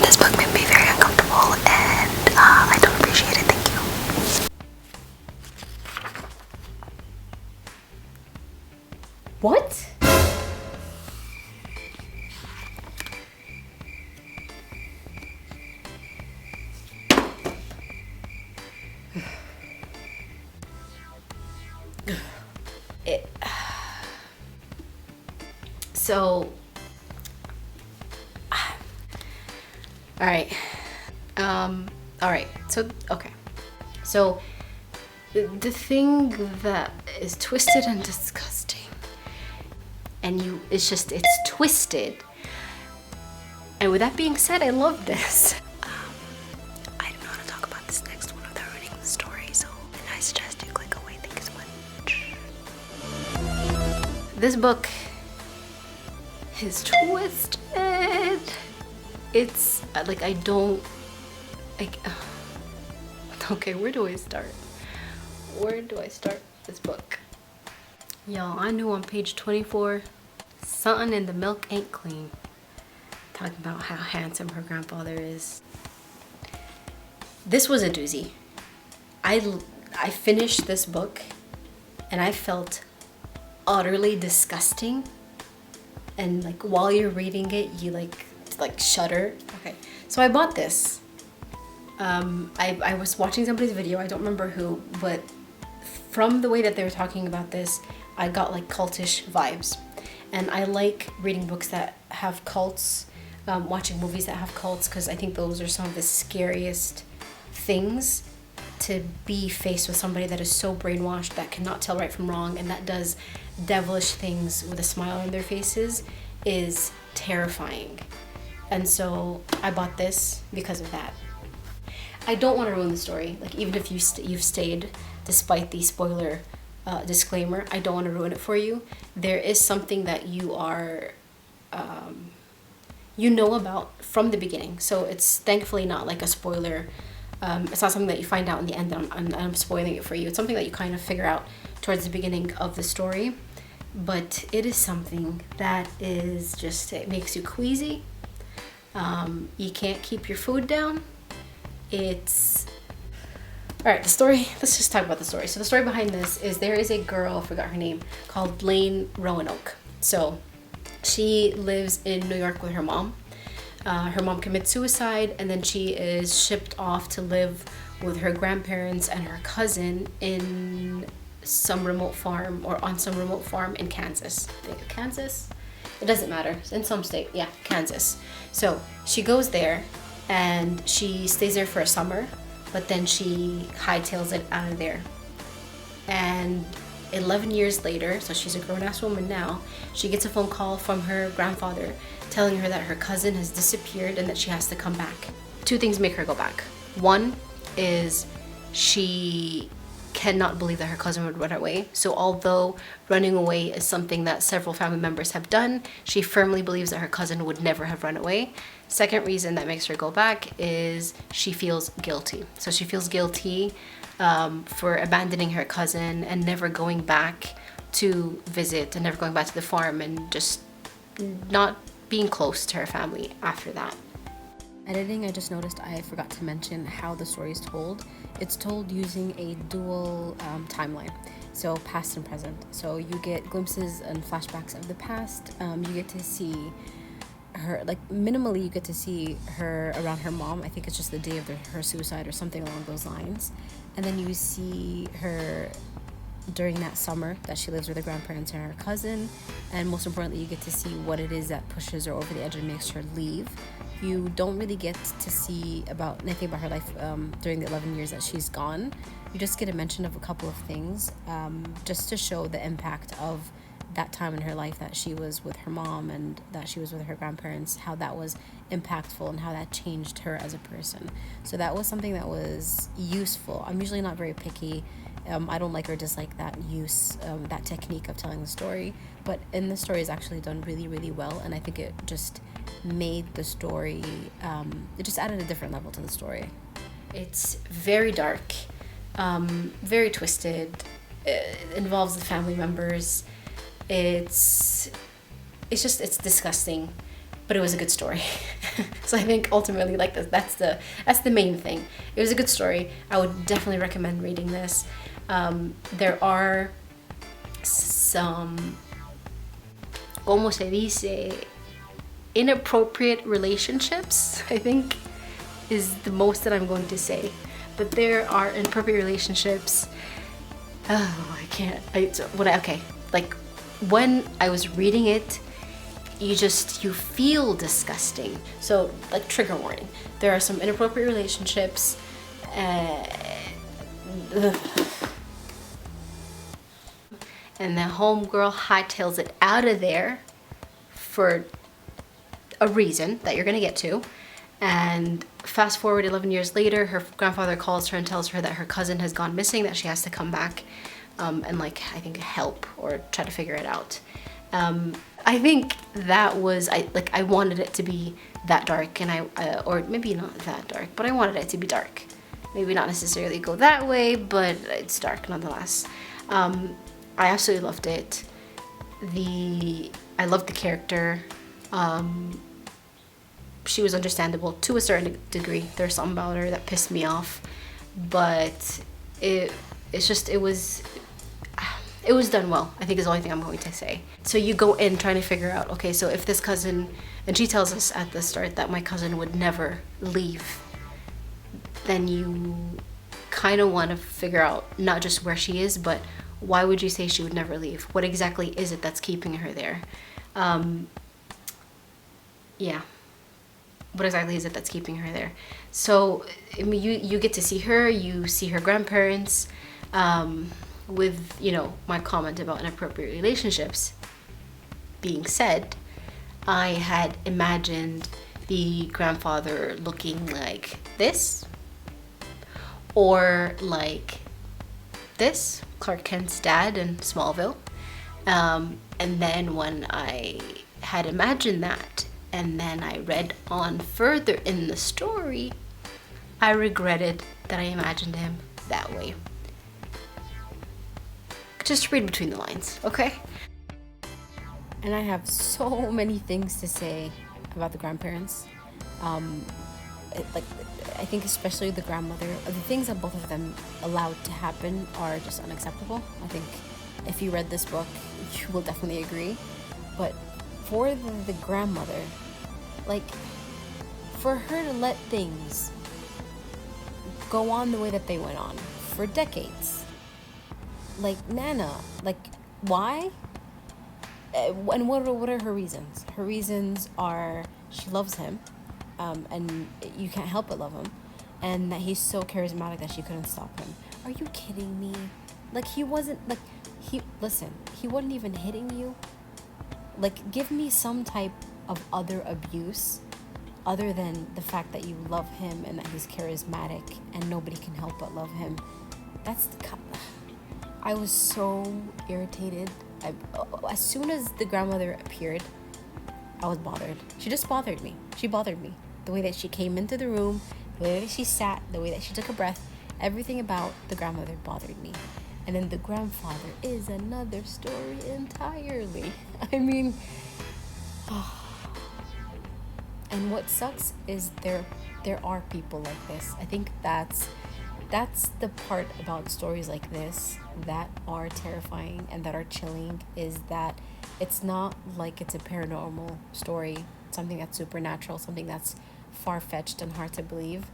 This book made me very uncomfortable, and I don't appreciate it. Thank you. What? So, all right. So, okay. So, the thing that is twisted and disgusting, and it's twisted. And with that being said, I love this. I don't know how to talk about this next one without ruining the story, so I suggest you click away. Thank you so much. This book is twisted. It's like okay, where do I start? Where do I start this book? Y'all, I knew on page 24, something in the milk ain't clean. Talking about how handsome her grandfather is. This was a doozy. I finished this book and I felt utterly disgusting. And like while you're reading it, you like shudder. Okay, so I bought this. I was watching somebody's video, I don't remember who, but from the way that they were talking about this, I got like cultish vibes. And I like reading books that have cults, watching movies that have cults, because I think those are some of the scariest things, to be faced with somebody that is so brainwashed that cannot tell right from wrong and that does devilish things with a smile on their faces is terrifying. And so I bought this because of that. I don't want to ruin the story. Like, even if you've stayed despite the spoiler disclaimer, I don't want to ruin it for you. There is something that you are you know about from the beginning, so it's thankfully not like a spoiler. It's not something that you find out in the end and I'm spoiling it for you. It's something that you kind of figure out towards the beginning of the story, but it is something that is just, it makes you queasy. You can't keep your food down. It's all right. The story, let's just talk about the story. So the story behind this is there is a girl, I forgot her name, called Lane Roanoke. So she lives in New York with her mom. Her mom commits suicide, and then she is shipped off to live with her grandparents and her cousin in some remote farm, or on some remote farm in Kansas. I think Kansas? It doesn't matter. It's in some state. Yeah, Kansas. So she goes there and she stays there for a summer, but then she hightails it out of there. And 11 years later, so she's a grown-ass woman now, she gets a phone call from her grandfather telling her that her cousin has disappeared and that she has to come back. Two things make her go back. One is she cannot believe that her cousin would run away. So although running away is something that several family members have done, she firmly believes that her cousin would never have run away. Second reason that makes her go back is she feels guilty. So she feels guilty for abandoning her cousin and never going back to visit and never going back to the farm and just not being close to her family after that. Editing, I just noticed I forgot to mention how the story is told. It's told using a dual timeline, so past and present. So you get glimpses and flashbacks of the past. You get to see her, like minimally you get to see her around her mom. I think it's just the day of her suicide or something along those lines. And then you see her during that summer that she lives with her grandparents and her cousin. And most importantly, you get to see what it is that pushes her over the edge and makes her leave. You don't really get to see about anything about her life during the 11 years that she's gone. You just get a mention of a couple of things just to show the impact of that time in her life that she was with her mom and that she was with her grandparents, how that was impactful and how that changed her as a person. So that was something that was useful. I'm usually not very picky. I don't like or dislike that that technique of telling the story, but in the story is actually done really, really well, and I think it just made the story, it just added a different level to the story. It's very dark, very twisted. It involves the family members. It's disgusting, but it was a good story. So I think ultimately, like, that's the main thing. It was a good story. I would definitely recommend reading this. There are some, como se dice, inappropriate relationships, I think is the most that I'm going to say. But there are inappropriate relationships. Oh, I can't. Okay, like when I was reading it, you feel disgusting. So, like, trigger warning. There are some inappropriate relationships. And the homegirl hightails it out of there for a reason that you're gonna get to. And fast forward 11 years later, her grandfather calls her and tells her that her cousin has gone missing, that she has to come back and, like, I think help or try to figure it out. I think that was, I wanted it to be that dark, and or maybe not that dark, but I wanted it to be dark. Maybe not necessarily go that way, but it's dark nonetheless. I absolutely loved it. I loved the character. She was understandable to a certain degree. There's something about her that pissed me off, but it was done well, I think is the only thing I'm going to say. So you go in trying to figure out, okay, so if this cousin, and she tells us at the start that my cousin would never leave, then you kind of want to figure out not just where she is, but why would you say she would never leave? What exactly is it that's keeping her there? Yeah. What exactly is it that's keeping her there? So, I mean, you get to see her, you see her grandparents, with, you know, my comment about inappropriate relationships being said, I had imagined the grandfather looking like this, or like this, Clark Kent's dad in Smallville. And then when I had imagined that, and then I read on further in the story, I regretted that I imagined him that way. Just read between the lines, okay? And I have so many things to say about the grandparents. I think especially the grandmother, the things that both of them allowed to happen are just unacceptable. I think if you read this book, you will definitely agree. But for the grandmother, like, for her to let things go on the way that they went on for decades, like, Nana, like, why? And what are her reasons? Her reasons are she loves him, and you can't help but love him, and that he's so charismatic that she couldn't stop him. Are you kidding me? Like, he wasn't, like, he wasn't even hitting you. Like, give me some type of other abuse other than the fact that you love him and that he's charismatic and nobody can help but love him. I was so irritated. As soon as the grandmother appeared, I was bothered. She just bothered me. She bothered me. The way that she came into the room, the way that she sat, the way that she took a breath, everything about the grandmother bothered me. And then the grandfather is another story entirely. I mean, and what sucks is there are people like this. I think that's the part about stories like this that are terrifying and that are chilling, is that it's not like it's a paranormal story, something that's supernatural, something that's far-fetched and hard to believe.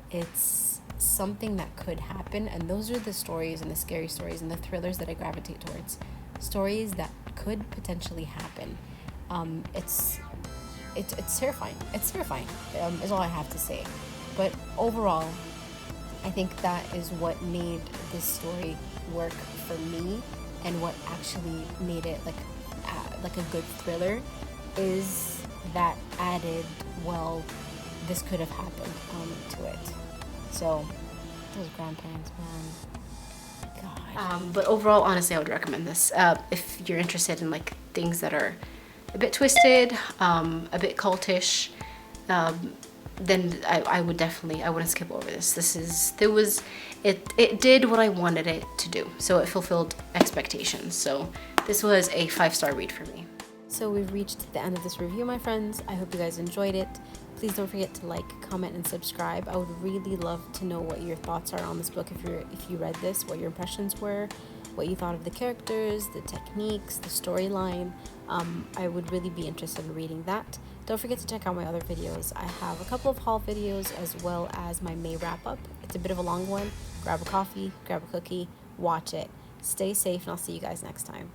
It's something that could happen, and those are the stories and the scary stories and the thrillers that I gravitate towards. Stories that could potentially happen. It's terrifying. It's terrifying, is all I have to say. But overall, I think that is what made this story work for me, and what actually made it like a good thriller is that added, well, this could have happened to it. So those grandparents, man, God. But overall, honestly, I would recommend this if you're interested in, like, things that are a bit twisted, a bit cultish. Then I wouldn't skip over this. It did what I wanted it to do. So it fulfilled expectations. So this was a 5-star read for me. So we've reached the end of this review, my friends. I hope you guys enjoyed it. Please don't forget to like, comment, and subscribe. I would really love to know what your thoughts are on this book if you read this, what your impressions were, what you thought of the characters, the techniques, the storyline. I would really be interested in reading that. Don't forget to check out my other videos. I have a couple of haul videos as well as my May wrap-up. It's a bit of a long one. Grab a coffee, grab a cookie, watch it. Stay safe, and I'll see you guys next time.